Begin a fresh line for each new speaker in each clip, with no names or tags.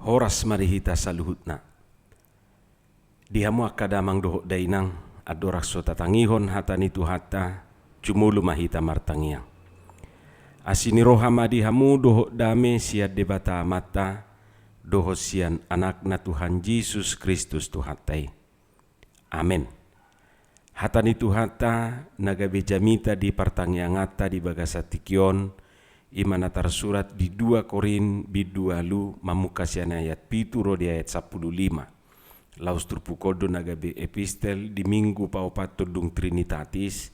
horas marihita saluhutna. Dihamu akadamang doho dainang adorak so tatangihon hatani tu hatta cumulu mahita martangia. Asini roha madihamu doho dame siat debata mata doho sian anakna Tuhan Yesus Kristus Tuhatai. Amin. Hatani tu hatta nagabe jamita di pertangiangata di bagasatikion imana tersurat di 2 Korin bidualu mamukasian ayat pituro di ayat 15. Laus turpukodo nagabe epistel di minggu paupat todung Trinitatis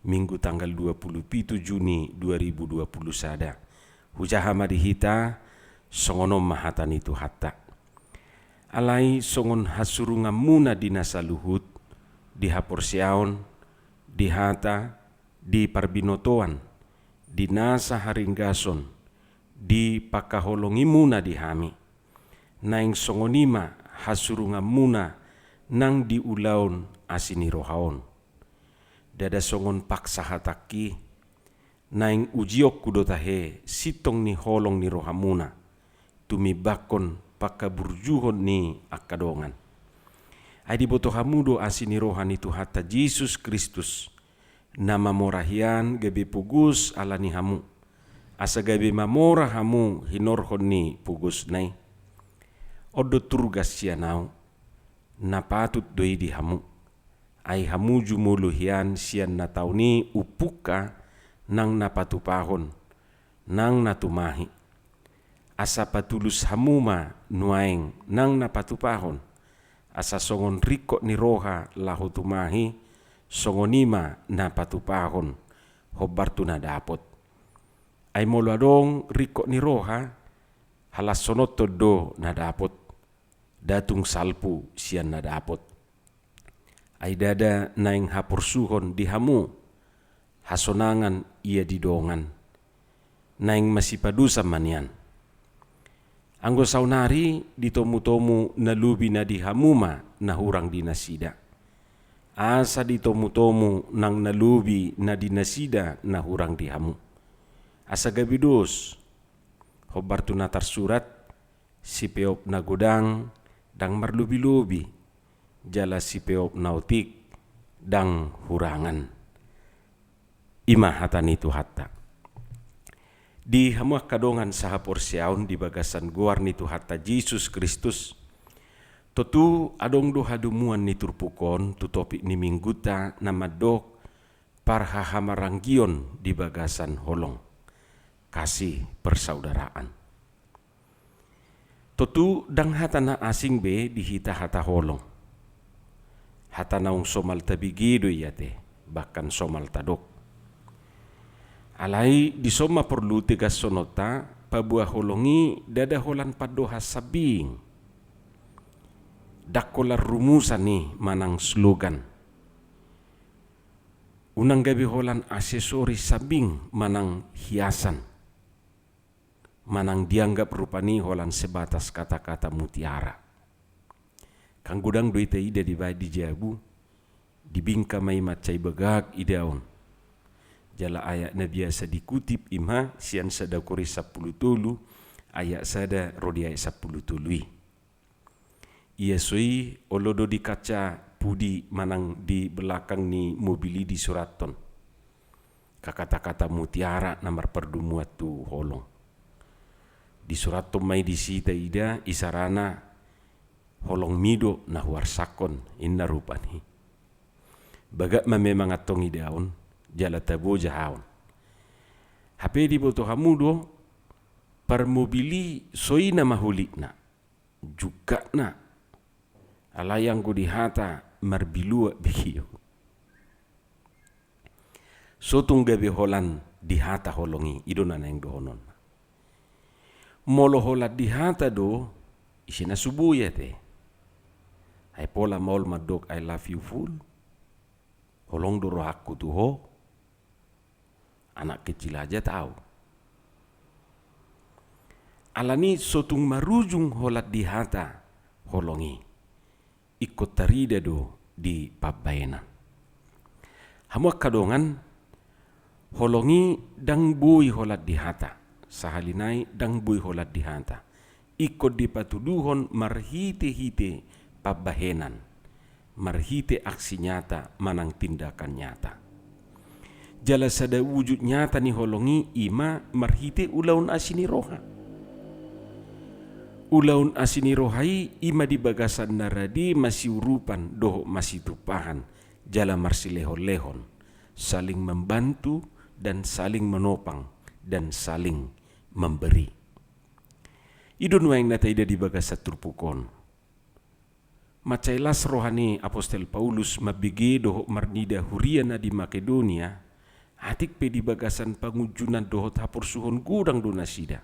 minggu tanggal 27 Juni 2020 sada. Hujaha madihita songonom mahatani tu hatta. Alai songon hasurunga muna dinasa luhut di haporsiaon, di hata, di parbinotoan, di nasa haringgason, di pakaholongi muna di hami. Naing songonima hasurunga muna nang di ulaon asini rohaon. Dada songon paksa hataki, naing ujiok kudotahe sitong ni holong ni rohamuna, tumibakon pakaburjuhon ni akadongan. Adi boto hamudo asini rohani tu hatta Yesus Kristus, nama morahian gabe pugus alani hamu, asa gabe mamora hamu hinorhon ni pugus nai. Odo turgas sianau, napatut doi di hamu, ai hamu jumuluhian sian natauni upuka nang napatupahon, nang natumahi. Asa patulus hamuma nuaeng nang napatupahon, asa songon riko ni roha lahutumahi, songonima napatupahon, hobartu na dapot. Ay moluadong riko ni roha, halas sonoto do na dapot, datung salpu sian na dapot. Ay dada naing hapursuhon di hamu, hasonangan ia didongan, naing masipadusa manian. Anggo saunari ditomu-tomu nalubi na di hamuma na hurang dinasida. Asa ditomu-tomu nang nalubi na dinasida na hurang di hamu. Asa gabidos, hobartu na tersurat, si peop na godang dang marlubi-lubi, jala si peop nautik dang hurangan. Ima hatani tu hatta. Di hamuak kadongan saha porsiaon di bagasan guar ni tu hatta Yesus Kristus. Totu adong doha dumuan ni turpukon tu topik ni mingguta nama dok parhahamaranggion di bagasan holong. Kasih persaudaraan. Totu dang hatana asing be di hita hata holong. Hatanaung somal tabigido yate bahkan somal tadok. Alai di soma perlu tegas sonota pabuah holongi dada holan padoha sabing. Dakolar rumusan ni manang slogan. Unang gabi holan aksesori sabing manang hiasan. Manang dianggap rupani holan sebatas kata-kata mutiara. Kang gudang doita ida di bai di jabu, dibingka mai macai begak idaon. Jala ayat na biasa dikutip imha sian sada kori 10 tulu ayat sada rodi ayat 10 tului. Ia soi olodo di kaca pudi manang di belakang ni mobili di suraton. Kata-kata mutiara namar perdumuat tu holong. Di suraton mai di sita ida isarana holong mido na huarsakon inna rupani. Bagat memang atong idaon jala tabo jahaon. Hape di boto hamudo parmobili soina mahulikna juga na alayang ko dihata marbilua bikiyo. Sotung gabi holan dihata holongi idona na yung dohonon. Molo holat dihata do isina subuya te. Ay pola maul madok I love you full. Holong doro aku tuho. Anak kecil aja tahu. Alani sotung marujung holat dihata holongi. Ikut tarida do di pabayana. Hamuak kadongan holongi dang bui holat dihata. Sahalinai dang bui holat dihata. ikut dipatuduhon marhite-hite pabahenan, marhite aksi nyata manang tindakan nyata. Jala sada wujud nyata ni holongi ima marhite ulaun asini roha. Ulaun asini rohai ima di bagasan naradi masih urupan doh masih tupahan jala marsilehon-lehon, saling membantu dan saling menopang dan saling memberi. Idun waing nataida di bagasat turpukon. Macailas rohani Apostel Paulus mabigi doh marnida huriana di Makedonia, atik pe di bagasan pangujunan doh tapor suhon gudang do nasida.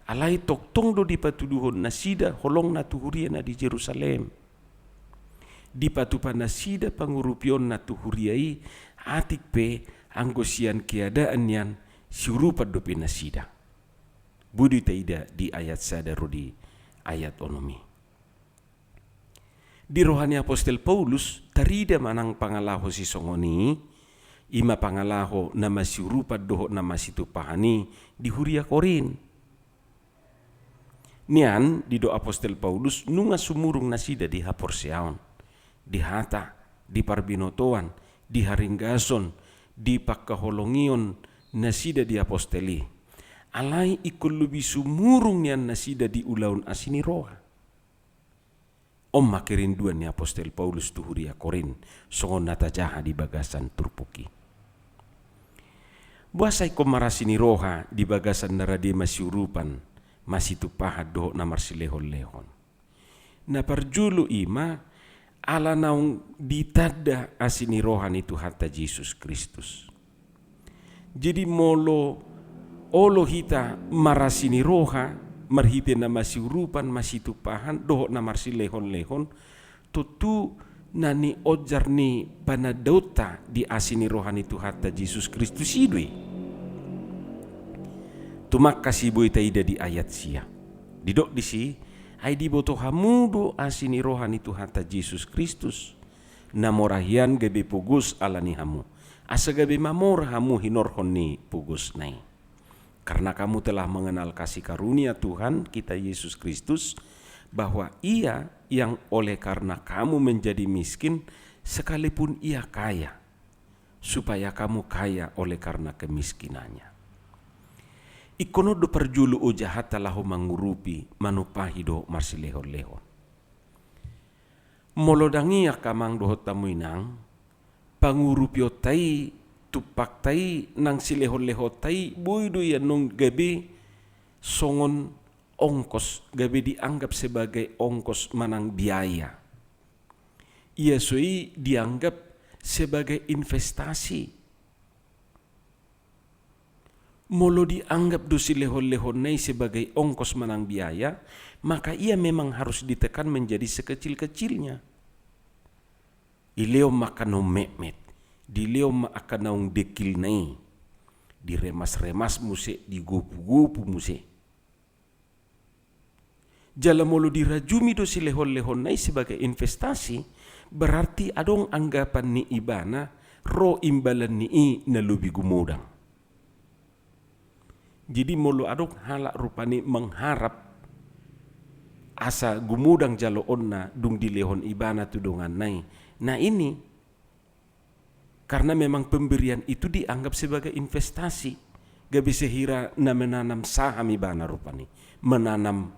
Alai toktong do di patuduhon nasida holong na tuhuriana di Jerusalem. Di patupan nasida pangurupion na tuhuriai atik pe anggosian keadaan yan sirupat do pe nasida. Budi taida di ayat sadaro di ayat onomi. Di rohani Apostel Paulus tarida manang pangalaho si songoni, ima pangalaho na masirupat doho na masitupahani di huria Korin. Nian di do Apostel Paulus nunga sumurung nasida di hapor seaon, di hata, di parbinotoan, di haringgason, di pakkaholongion nasida di aposteli. Alai ikul lebih sumurung nian nasida di ulaun asini roha. Om makirinduan ni Apostel Paulus tu huria Korin, songon nata jaha di bagasan turpuki. Buasai komarasini roha di bagasan narade masiurupan, masih tupaha doh na marsilehon-lehon. Na parjulu ima ala naung ditada asini rohan itu hatta Yesus Kristus. Jadi molo olo hita marasini roha marhite na masiurupan masih tupahan doh na marsilehon-lehon tutu nani ojar ni panadauta di asini rohan itu hatta Yesus Kristus idui. Tumak kasih boy taida di ayat sia. Didok di si, ay di boto hamudo asini rohan itu hatta Yesus Kristus. Namorahian gabe pugus alani hamu. Asa gabe mamor hamu hinorhon ni pugus nai. Karena kamu telah mengenal kasih karunia Tuhan kita Yesus Kristus, bahwa Ia yang oleh karena kamu menjadi miskin, sekalipun Ia kaya, supaya kamu kaya oleh karena kemiskinannya. Ikono do perjulu o jahata lahu mangurupi manupahi do marsilehon-lehon. Molodangi akamang dohot tamuinang pangurupi otai tupak tai nang silehon-lehon tai buido ya nung gabi songon ongkos, gabi dianggap sebagai ongkos manang biaya. Ia sui dianggap sebagai investasi. Molo dianggap dosi lehon-lehon nai sebagai ongkos manang biaya, maka ia memang harus ditekan menjadi sekecil-kecilnya. Ileo makanong mekmet, dileo makanong dekil nai, diremas-remas muse, digupu-gupu muse. Jala molo dirajumi dosi lehon-lehon nai sebagai investasi, berarti adong anggapan ni ibana, ro imbalan ni na lubi gumudang. Jadi molo adok halak rupani mengharap asa gumudang jalo onna dung dilehon ibana tudongan nai. Nah ini karena memang pemberian itu dianggap sebagai investasi. Gak bisa hira na menanam saham ibana rupani, menanam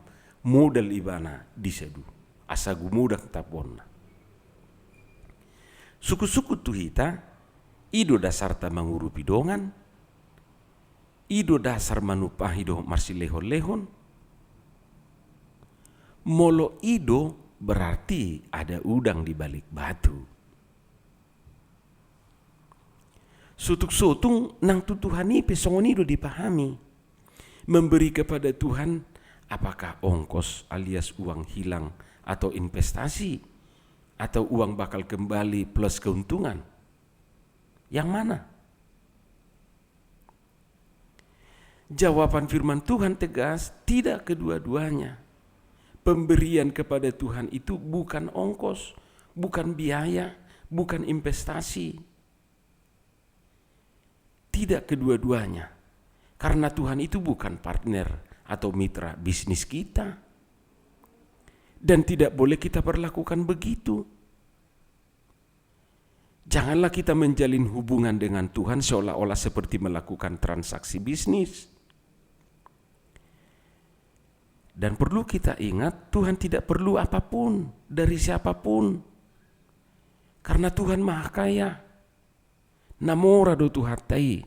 modal ibana di sedu. Asa gumudang taponna. Suku-suku tuhita ido dasarta mangurupi dongan. Ido dasar manupahi do marsilehon-lehon. Molo ido berarti ada udang di balik batu. Sutuk-sutung nang tutuhani pesongon ido dipahami. Memberi kepada Tuhan apakah ongkos alias uang hilang atau investasi atau uang bakal kembali plus keuntungan. Yang mana? Jawaban firman Tuhan tegas, tidak kedua-duanya. Pemberian kepada Tuhan itu bukan ongkos, bukan biaya, bukan investasi. Tidak kedua-duanya. Karena Tuhan itu bukan partner atau mitra bisnis kita. Dan tidak boleh kita perlakukan begitu. Janganlah kita menjalin hubungan dengan Tuhan seolah-olah seperti melakukan transaksi bisnis. Dan perlu kita ingat, Tuhan tidak perlu apapun dari siapapun. Karena Tuhan Maha Kaya. Namora do tuhatai.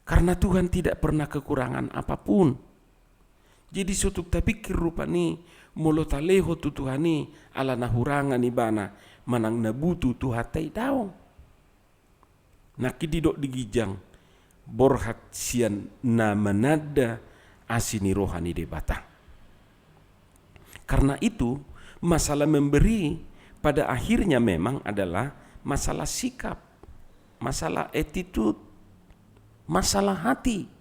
Karena Tuhan tidak pernah kekurangan apapun. Jadi sutuk tapikir rupani molo taleho tu Tuhani ala nahurangan ibana manang nabutu tuhatai daw. Nakididok digijang borhat sian na manada asini rohani debata. Karena itu masalah memberi pada akhirnya memang adalah masalah sikap, masalah attitude, masalah hati.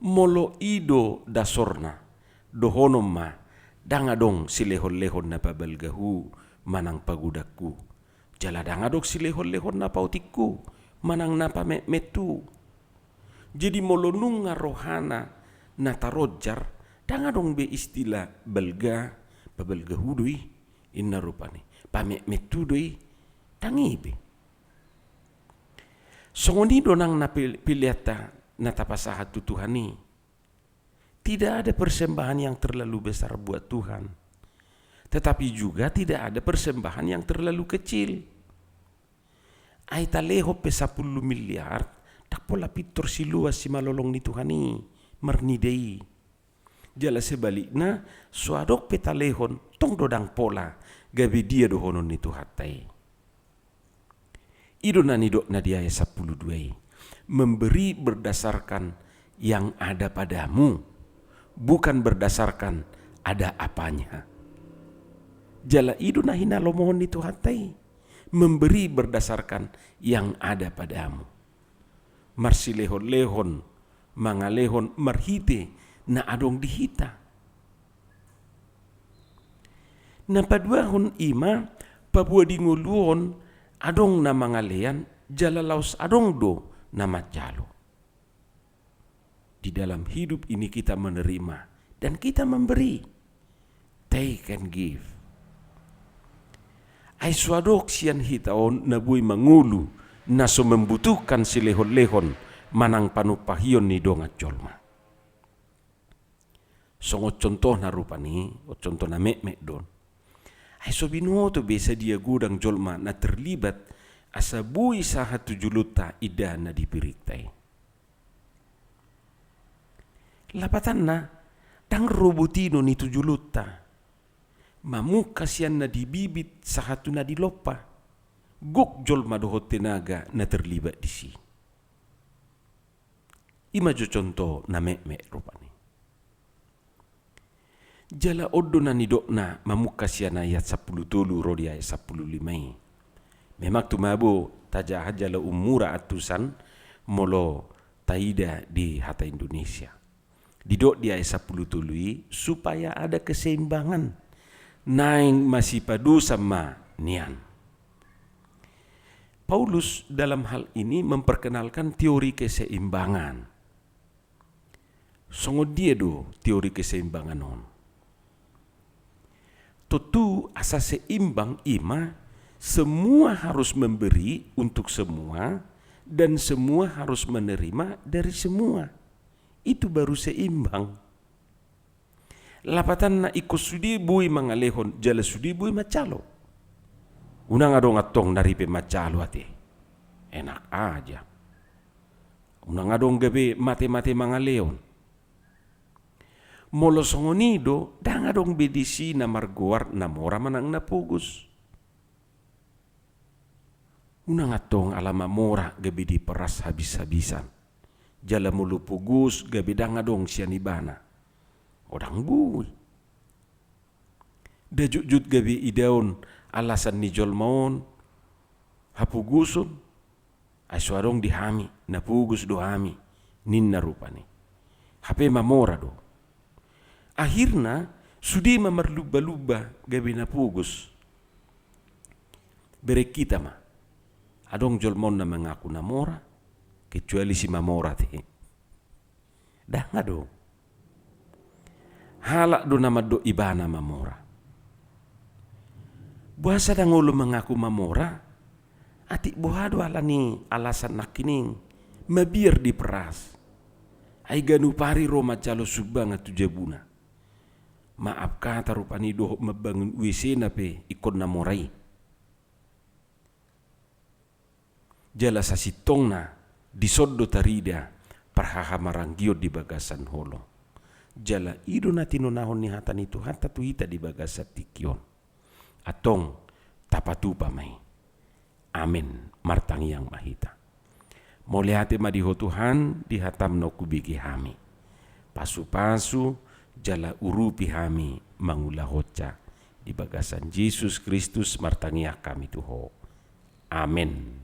Molo ido dasorna dohonom ma dangadong silehon-lehon na pabalgahu manang pagudakku. Jala dangadong silehon-lehon na pautikku manang napametu. Jadi molo nunga rohana na tarojar dangadong be istilah balga pabalgahu doi inna rupani pametu doi tangibe. Songoni donang na piliata natapasahat Tuhani. Tidak ada persembahan yang terlalu besar buat Tuhan. Tetapi juga tidak ada persembahan yang terlalu kecil. Aita leho pe 10 miliar, tak pola pitor si luas si malolong ni Tuhani, mernidei. Jala sebaliknya, suadok petalehon, tong dodang pola, gabi dia dohonon ni Tuhatai. Ido nanidok na dia 12. Memberi berdasarkan yang ada padamu, bukan berdasarkan ada apanya. Jala idu nahina lomohon itu hatai, memberi berdasarkan yang ada padamu. Marsilehon-lehon, mangalehon marhite na adong dihita. Na paduahon ima, pabua dinguluon, adong na mangalean, jala laos adong do, nama jalo. Di dalam hidup ini kita menerima dan kita memberi. Take and give. Ay swadok sian hitaon na buy mangulu na so membutuhkan si lehon-lehon manang panupahion ni dongat jolma. Songo contoh na rupa ni, o contoh na mek don. Ay so binoto besa dia gudang jolma na terlibat asa bui saha 7 juta ida na dipiritai. Lapatan na, dang robotino ni 7 juta. Mamuka siyan na dibibit saha tu na dilopa. Gok jolma dohot tenaga na terlibat di si. Ima jo contoh na mek rupani. Jala odo na nidok na mamuka siyan ayat 10 tulu rodi ayat 15. Memang tumabo tajah jala umura atusan molo taida di hata Indonesia. Didok dia 10 tului supaya ada keseimbangan. Naing masih padu sama nian. Paulus dalam hal ini memperkenalkan teori keseimbangan. Songo dia do teori keseimbangan on. Tutu asa seimbang ima. Semua harus memberi untuk semua dan semua harus menerima dari semua. Itu baru seimbang. Lapatan na ikut sudi bui mangalehon jala sudi bui macalo. Unang adong atong naripe macalo ate. Enak aja. Unang adong gabi mate-mate mangalehon. Molo songonido dang adong bedisi na margoar na mora manang napugus. Unang atong alama mora gabi di peras habis-habisan. Jala mulu pugus gabi dang adong sianibana. Odang bui. Dajut-jut gabi idaon alasan ni jolmaon. Hapugusun. Ay suarong dihami. Napugus dohami. Ninna rupani. Hape mamora do. Akhirna sudi mamerluba-luba gabi napugus. Berek kita mah. Adong jolmon na mengaku namora, kecuali si mamora te. Dah ngado. Halak do nama do ibana mamora. Buasa dangolo mengaku mamora, atik bohado alani alasan nakining mabir di peras. Ai ganu pari Roma calo subang atu jabuna. Maaf kata rupani doh mabangun WC nape ikon namorai. Jala sasitongna disoddo tarida parhaha maranggio di bagasan holo. Jala ido natino nahon ni hatan itu hata tu hita di bagasat tikion. Atong tapatupa mai. Amin martangi yang mahita. Molehate madiho Tuhan dihatam no kubigi hami. Pasu-pasu jala urupi hami mangula hoca di bagasan Yesus Kristus martangia kami tuho. Amin.